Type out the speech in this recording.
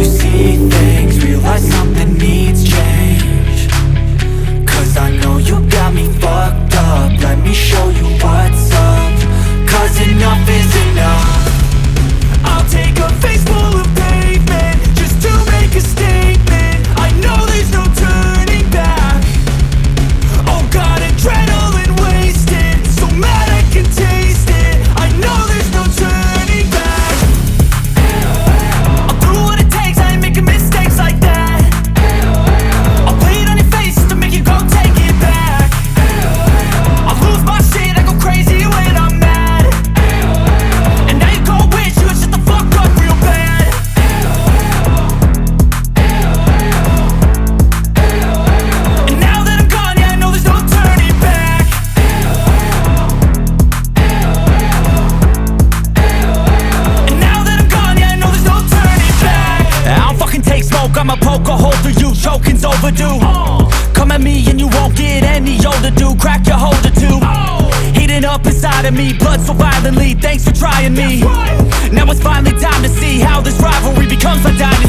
you see things, realize something needs change. Cause I know you got me fucked up, let me show you what's up. Cause enough is enough. I'll take a face full of pavement just to make a statement. I know there's no turning back. Oh God, adrenaline wasted, so mad I can taste it. I know there's no turning back. I'll do what it takes, I ain't making mistakes like that. I'll play it on your face just to make you go take it back. I'll lose my shit, I go crazy when I'm mad. And now you go wish you would shut the fuck up real bad. And now that I'm gone, yeah, I know there's no turning back. And now that I'm gone, yeah, I know there's no turning back. I don't fucking take smoke, I'ma poke a hole through you, choking's overdue. Come at me and you won't get any older, dude. Crack your holder too. Heating up inside of me, blood so violently, thanks for trying me. Now it's finally time to see how this rivalry becomes a dynasty.